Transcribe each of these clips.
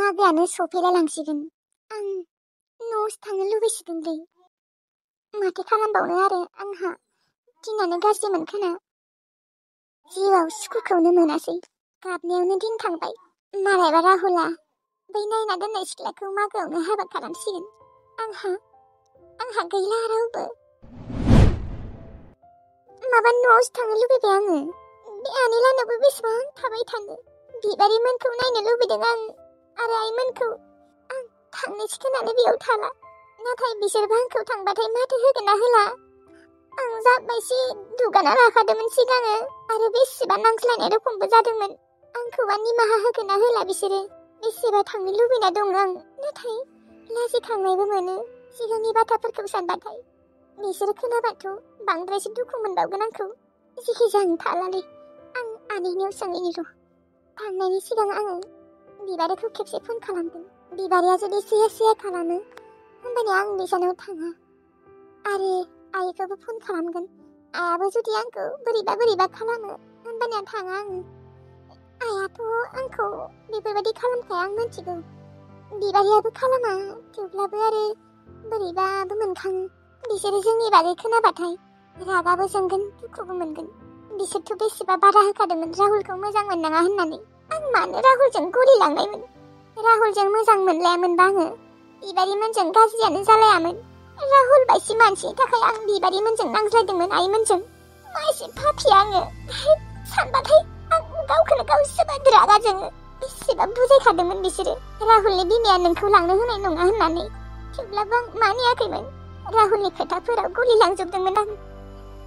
मागोआनो सफैलायलांसिगोन। आं न'आवसो थांनो लुबैसिगोनलै। माथो खालामबावनो आरो आंहा दिनानो गाज्रिमोन खोना। जिउआव सुखुखौनो मोनासै। गाबनायावनो दिन थांबाय। मालायबा राहुला बै नायना दोननाय सिख्लाखौ मागोआवनो हाबा खालामसिगोन। आंहा गैला रावबो। माबा न'आवसो थांनो लुबैबाय आङो। बे आनैलानावबो बेसेबां थाबाय थानो। बिबारिमोनखौ नायनो लुबैदों आं आरो आइमोनखौ। आं थांनोसै खोनानै बेयाव थाला। नाथाय बिसोरबो आंखौ थांबाथाय माथो होगोन ना होला। आं जाबायसे दुगाना लाखादोंमोन सिगाङो आरो बेसेबा नांज्लायनाय रखमबो जादोंमोन। आंखौबा निमाहा होगोन ना होला बिसोरो। बेसेबा थांनो लुबैना दं आं। नाथाय लाजिखांनायबो मोनो सिगांनि बाथ्राफोरखौ सानबाथाय। बिसोरो खोनाबाथ' बांद्रायसो दुखु मोनबावगोन आंखौ। जिखिजाया आं थालालै। आं आनैनियाव सोंहैनि र'। थांनायनि सिगां आङो बिबारिखौ खेबसे फन खालामगोन। बिबारिया जुदि सिया खालामो होमबानिया आं बिसानाव थाङा। आरो आइखौबो फन खालामगोन। आइयाबो जुदि आंखौ बोरैबा खालामो होमबानिया थाङा आङो। आइयाथ' आंखौ बेफोरबायदि खालामखाया आं मिथिगौ। बिबारियाबो खालामा, थेवब्लाबो आरो बोरैबाबो मोनखाङो। बिसोरो जोंनि बागै खोनाबाथाय रागाबो जोंगोन, दुखुबो मोनगोन। बिसोरथ' बेसेबा बादा होखादोंमोन राहुलखौ मोजां मोननाङा होननानै। आं मानो राहुलजों गलिलांनायमोन। राहुलजों मोजां मोनलायामोनबा आङो बिबारिमोनजों गाज्रियानो जालायामोन। राहुल बायदि मानसिनि थाखाय आं बिबारिमोनजों नांज्लायदोंमोन आइमोनजों। मा एसे पापि आङो। सानबाथाय आं गावखौनो गाव जोबोद रागा जोङो। बेसेबा बुजायखादोंमोन बिसोरो राहुलनि बिमाया नोंखौ लांनो होनाय नङा होननानै। थेवब्लाबो आं मानियाखैमोन। राहुलनि खोथाफोराव गलिलांजोबदोंमोन आं।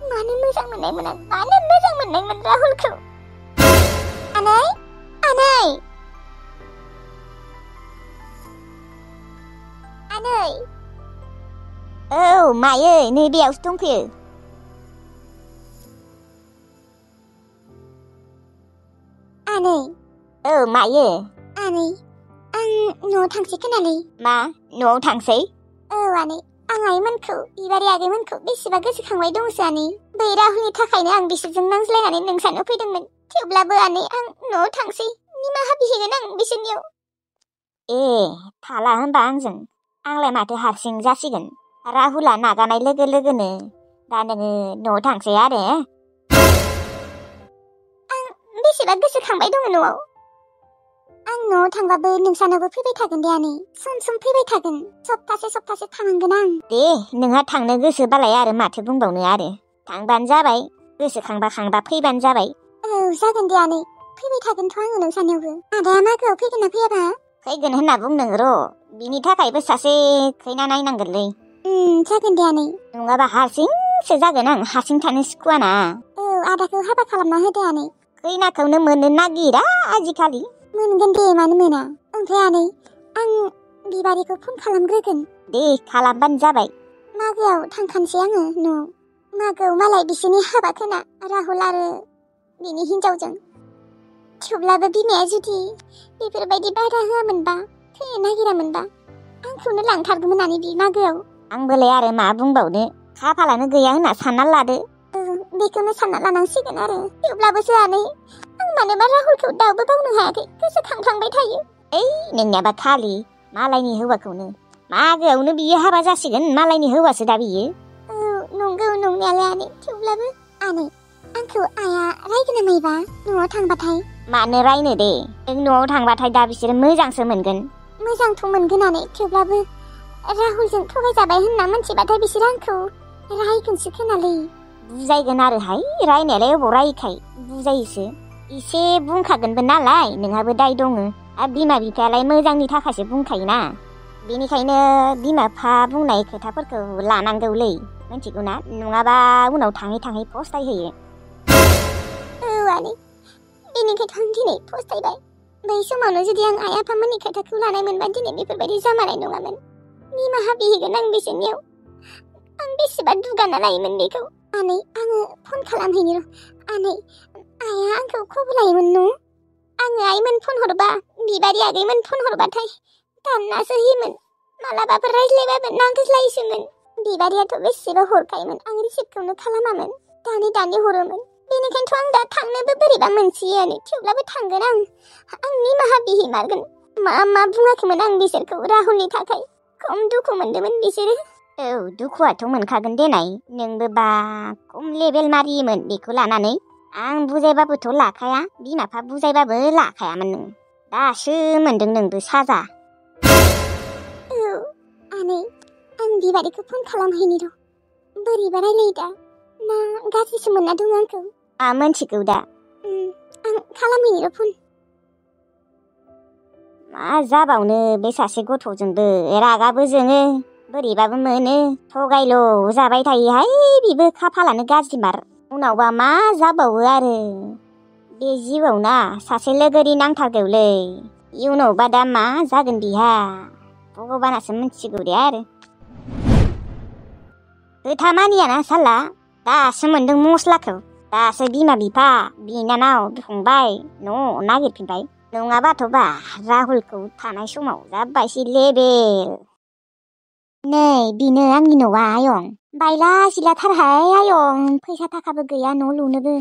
मानो मोजां मोननायमोन राहुलखौ। आनै औ मायै नै बेयावसो दंफैयो। आनै औ मायो। आनै आं न'आव थांसै खोनालै। मा न'आव थांसै? औ आनै, आं आइमोनखौ बिबारि आगैमोनखौ बेसेबा गोसोखांबाय दंसो आनै। बै राहुलनि थाखायनो आं बिसोरजों नांज्लायनानै नोंसानाव फैदोंमोन। थेवब्लाबो आनै आं न'आव थांसै। निमाहा बिहैगोन आं बिसोरनियाव। ए थाला होनबा आंजों? आंलाय माथो हारसिं जासिगोन। राहुला नागारनाय लोगो लोगोनो दा नोङो न'आव थांसै आरो? आं बेसेबा गोसोखांबाय दङ न'आव। आं न'आव थांबाबो नोंसानावबो फैबाय थागोन दे आनै। सम फैबाय थागोन। सप्तासे थानांगोन आं। दे नोंहा थांनो गोसोबालाय आरो माथो बुंबावनो आरो। थांबानो जाबाय। गोसोखांबा फैबानो जाबाय। औ जागोन दे आनै। फैबाय थागोनथ' आङो नोंसानियावबो। आदाया मागोआव फैगोन ना फैयाबा? फैगोन होनना बुंदों र'। बिनि थाखायबो सासे खैना नायनांगोनलै। जागोन दे आनै। नङाबा हारसिंसो जागोन आं। हारसिं थानो सुखुवाना। औ आदाखौ हाबा खालामना होदो आनै। खैनाखौनो मोननो नागिरा आजिखालि। मोनगोन दे, मानो मोना। ओमफ्राय आनै आं बिबारिखौ फन खालामग्रोगोन। दे खालामबानो जाबाय। मागोआव थांखानोसै आङो न'आव। मागोआव मालाय बिसोरनि हाबा खोना राहुल आरो बिनि हिनजावजों। थेवब्लाबो बिमाया जुदि बेफोरबायदि बादा होआमोनबा, फैनो नागिरामोनबा आंखौनो लांथारगौमोन आनै बि मागोआव। आंबोलाय आरो मा बुंबावनो। खाफालानो गैया होनना सानना लादो। बेखौनो सानना लानांसिगोन आरो। थेवब्लाबोसो आनै आं मानोबा राहुलखौ दाबो बावनो हायाखै। गोसोखांफ्लांबाय थायो। नोंनियाबा खालि मालायनि हौवाखौनो। मागोआवनो बियो हाबा जासिगोन। मालायनि हौवासो दा बियो। औ नंगौ नंनायालाय आनै। थेवब्लाबो आनै आंखौ आइया रायगोन ना माइबा न'आव थांबाथाय? मानो रायनो दे। नों न'आव थांबाथाय दा बिसोरो मोजांसो मोनगोन। मोजांथ' मोनगोन आनै। थेवब्लाबो राहुलजों थगायजाबाय होनना मोनथिबाथाय बिसोरो आंखौ रायगोनसो खोनालै। बुजायगोन आरोहाय। रायनायालाय अबाव रायोखाय। बुजायोसो। एसे बुंखागोनबो नालाय नोंहाबो दाय दङ। आरो बिमा बिफायालाय मोजांनि थाखायसो बुंखायोना। बेनिखायनो बिमा बिफा बुंनाय खोथाफोरखौ लानांगौलै। मिथिगौ ना? नङाबा उनाव थाङै फस्थायहोयो। औ आनै, बेनिखायथ' आं दिनै फस्थायबाय। बै समावनो जुदि आं आइ आफामोननि खोथाखौ लानाय मोनबा दिनै बेफोरबायदि जामारनाय नङामोन। निमाहा बिहैगोन आं बिसोरनियाव। आं बेसेबा दुगाना लायोमोन बेखौ। आनै आङो फन खालामहैनि र'। आनै आइया आंखौ खबर लायोमोन न'? आङो आइमोन फन हरबा, बिबारि आगैमोन फन हरबाथाय दाननासो होयोमोन। मालाबाफोर रायज्लायबाबो नांगोज्लायोसोमोन। बिबारियाथ' बेसेबा हरखायोमोन। आं रिसिभखौनो खालामामोन। दानै हरोमोन। बेनिखायनोथ' आं दा थांनोबो बोरैबा मोनसोयो आनै। थेवब्लाबो थांगोन आं। आं निमाहा बिहैमारगोन। मा बुङाखैमोन आं बिसोरखौ राहुलनि थाखाय खम दुखु मोनदोंमोन बिसोरो। औ दुखुआथ' मोनखागोन देनाय नोंबो बा खम लेभेल मारियोमोन बेखौ लानानै आं बुजायबाबोथ' लाखाया बिमा बिफा बुजायबाबो लाखायामोन नों दासो मोनदों नोंबो साजा। औ आनै आं बिबारिखौ फन खालामहैनि र' बोरैबा रायलायो दा ना गाज्रिसो मोनना दं आंखौ मोनथिगौ दा आं खालामहैनि र' फन। मा जाबावनो बे सासे गथ'जोंबो रागाबो जोङो बोरैबाबो मोनो थगायल' जाबाय थायोहाय बिबो खाफालानो गाज्रिमार उनावबा मा जाबावो आरो बे जिउआव ना सासे लोगोरि नांथारगौलै इयुनावबा दा मा जागोन बिहा भगबानासो मिथिगौ दे आरो खोथा मानियाना साला दासो मोनदों मस्लाखौ दासो बिमा बिफा बिनानाव फंबाय न' नागिरफिनबाय नङाबाथ' बा राहुलखौ थानाय समाव जाबायसै लेबेल। नै बेनो आंनि न'आ आयं बायला जिलाथारहाय आयं फैसा थाखाबो गैया न' लुनोबो।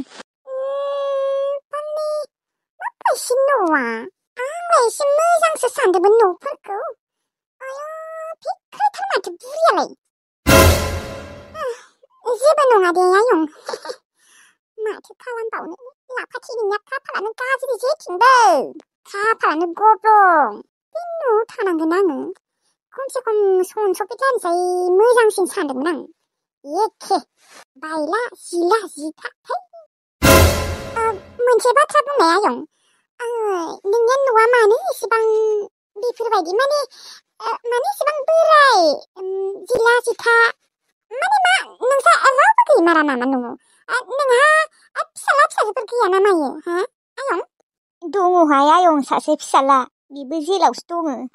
माबायसि न'आ आंलाय एसे मोजांसो सानदोंमोन न'फोरखौ आया भिख्रिथार माथो बुरियालाय। जेबो नङा दे आयं माथो खालामबावनो लाफाथि नोंना खाफालानो गाज्रि जेथिंबो खाफालानो गब्लं बे न'आव थानांगोन आङो खमसे खम सन सफिट जानोसै मोजांसिन सानदोंमोन आं एखे बायला जिला जिथा मोनसे बाथ्रा बुंनाय आयं नोंनिया न'आ मानो इसेबां बेफोरबायदि माने इसेबां बोराय जिला जिथा माने मा नोंसा रावबो गैमारा नामा न'आव नोंहा फिसाला फिसाजोफोर गैया ना मायो हा आयं? दङहाय आयं सासे फिसाला बिबो जेलावसो दङ।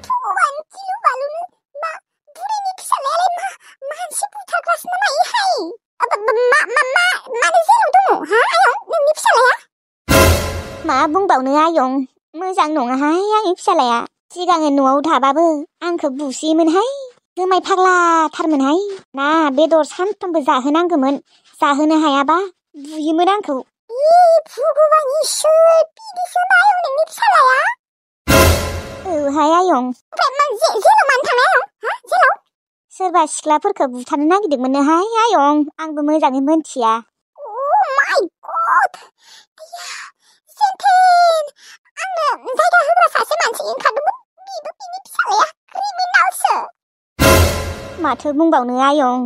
भगवान गिलु बालुनो मा बुरिनि फिसालायालाय मानसि बुथारग्रासो ना मायोहाय मानो जेलाव दङ हा आयं नोंनि फिसालाया? मा बुंबावनो आयं मोजां नङाहाय आंनि फिसालाया सिगाङो न'आव थाबाबो आंखौ बुसियोमोनहाय जुमाय फाग्लाथारमोनहाय ना बेदर सानफ्रोमबो जाहोनांगौमोन जाहोनो हायाबा बुयोमोन आंखौ। भगवान इसोर बिदिसो ना आयं नोंनि फिसालाया? औहाय आयं। ओमफ्राय जेलाव मानो थांनाय आयं हा जेलाव? सोरबा सिख्लाफोरखौ बुथारनो नागिरदोंमोननोहाय आयं आंबो मोजाङै मोनथिया। माय गड जेन्थेन आंनो जायगा होग्रा सासे मानसि ओंखारदोंमोन बिबो बिनि फिसालाया क्रिमिनालसो। माथो बुंबावनो आयं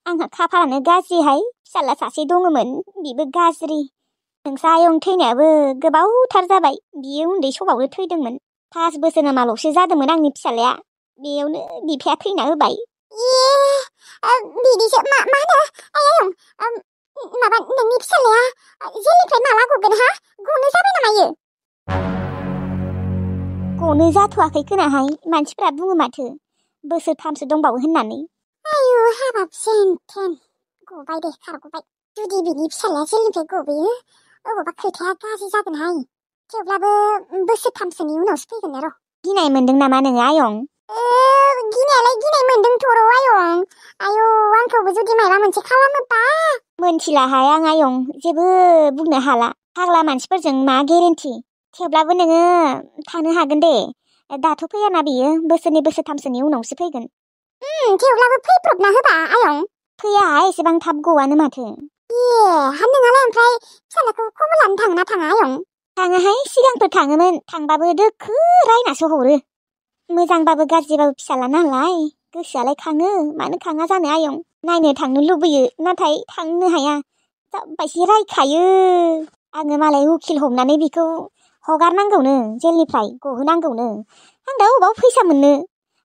आंहा खाफालानो गाज्रिहाय फिसाला सासे दङमोन बिबो गाज्रि नोंसा आयं थैनायाबो गोबावथार जाबाय बियो उन्दै समावनो थैदोंमोन 5 बोसोर नामाल'सो जादोंमोन आंनि फिसालाया बेयावनो बिफाया थैना होबाय। बिदिसो मा होनो आयं माबा नोंनि फिसालाया जेलनिफ्राय माला गगोन हा गनो जाबाय नामा इयो? गनो जाथ'वाखै खोनाहाय मानसिफ्रा बुङो माथो बोसोरथामसो दंबावो होननानै। आयु हाबाब जेनथेन गबाय दे खारगबाय जुदि बिनि फिसालाया जेलनिफ्राय गबोयो अबावबा खोथाया गाज्रि जागोनहाय थेवब्लाबो बोसोरथामसोनि उनावसो फैगोन र'। गिनाय मोनदों नामा नोङो आयं? गिनायालाय गिनाय मोनदोंथ' र' आयं आयु आंखौबो जुदि माबा मोनसे खालामोबा मोनथिलाहाय आं आयं जेबो बुंनो हाला फाग्ला मानसिफोरजों मा गेरेन्टि थेवब्लाबो नोङो थानो हागोन दे दाथ' फैयाना बियो बोसोरनै बोसोरथामसोनि उनावसो फैगोन। थेवब्लाबो फैब्रबना होबा आयं। फैया एसेबां थाब गवानो माथो। नोंहालाय ओमफ्राय फिसालाखौ खबर लानो थाङो ना थाङा आयं? थाङोहाय सिगांफोर थाङोमोन थांबाबो दोखो रायनासो हरो मोजांबाबो गाज्रिबाबो फिसाला नालाय गोसोआलाय खाङो मानो खाङा जानो आयं नायनो थांनो लुबैयो नाथाय थांनो हाया जाबायसि रायखायो आङो मालाय उखिल हमनानै बिखौ हगारनांगौनो जेलनिफ्राय गहोनांगौनो आं दा अबाव फैसा मोननो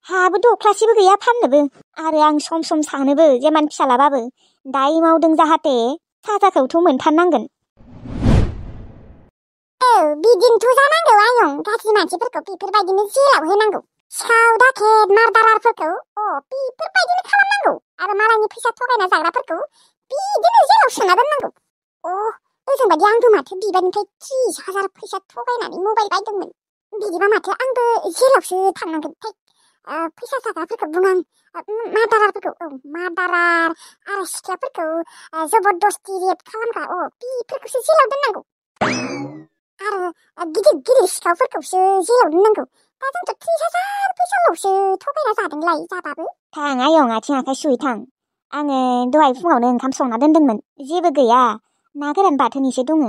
हाबो दख्लासेबो गैया फाननोबो आरो आं सम सम सानोबो जेमान फिसालाबाबो दाय मावदों जाहाथे साजाखौथ' मोनथारनांगोन। बिदिनोथ' जानांगौ आयं गाज्रि मानसिफोरखौ बेफोरबायदिनो जेलाव होनांगौ सिखाव दाखेद मार्दारारफोरखौ बेफोरबायदिनो खालामनांगौ आरो मालायनि फैसा थगायना जाग्राफोरखौ बिदिनो जेलाव सोना दोननांगौ। ओजोंबायदि आंबो माथो बिबारनिफ्राय 30,000 फैसा थगायनानै मबाइल बायदोंमोन बिदिबा माथो आंबो जेलावसो थांनांगोन। फैसा जाग्राफोरखौ बुङां मादारारफोरखौ मादारार आरो सिख्लाफोरखौ जबरदस्ति रेप खालामग्रा बेफोरखौसो जेलाव दोननांगौ आरो गिदिर गिदिर सिखावफोरखौसो जेलाव दोननांगौ दा जोंथ' 30,000 फैसाल'सो थगायना जादोंलाय जाबाबो थां आयं आथिं आखाइ सुयै थां आङो दहाय फुङावनो ओंखाम संना दोनदोंमोन जेबो गैया ना गोरान बाथोन एसे दङ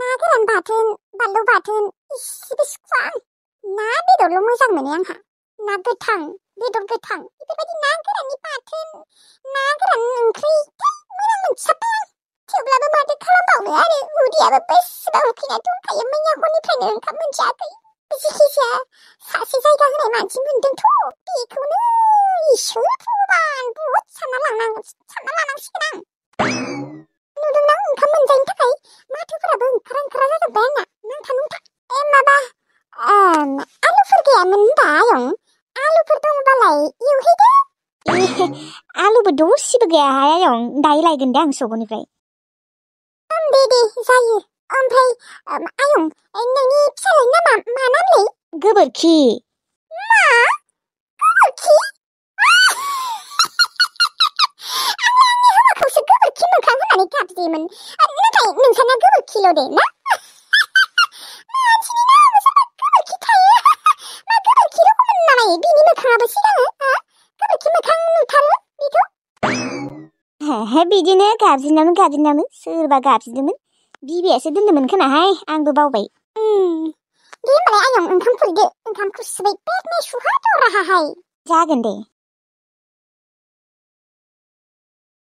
ना गोरान बाथोन बानलु बाथोन इसेबो सुखुवा आं ना बेदरल' मोजां मोनो आंहा ना गोथां बेदर गोथां बेफोरबायदि ना गोराननि बाथोन ना गोरान ओंख्रि मोजां मोनथारदों आं थेवब्लाबो माथो खालामबावनो आरो उदैयाबो बेसेबा उखैना दंखायो मैया हरनिफ्रायनो ओंखाम मोनजायाखै जिखिजाया सासे जायगा होनाय मानसि मोनदोंथ' बेखौनो इसोर भगबान बहुद सानना लानांसिगोन आं नुदोंना ओंखाम मोनजायैनि थाखाय माथोफोराबो ओंखारा जाजोब्बाय आंना नांथा माबा आलुफोर गैयामोन होनबा आयं आलुफोर दंबालाय एवहैदो आलुबो दसेबो गैयाहाय आयं दायो लायगोन दे आं सकनिफ्राय दे जायो ओमफ्राय आयं नोंनि फिसालानि नामा मा नामलै गोबोरखि गोबोरखि आंनि हौवाखौसो गोबोरखि मोखां होननानै गाबज्रियोमोन नाथाय नोंसाना गोबोरखिल' दे ना मानसिनि नामाबो सोरबा गोबोरखि थायो मा गोबोरखि रखम नामायो बिनि मोखाङाबो सिगाङो गोबोरखि मोखां नुथारो बेखौ बिदिनो गाबज्रिनामोन सोरबा गाबज्रिदोंमोन बिबैयासो दोनदोंमोन खोनाहाय आंबो बावबाय दे होमबालाय आयं ओंखाम खुरैदो ओंखामखौ सुबाय पेट में सुहाथ' राहाहाय जागोन दे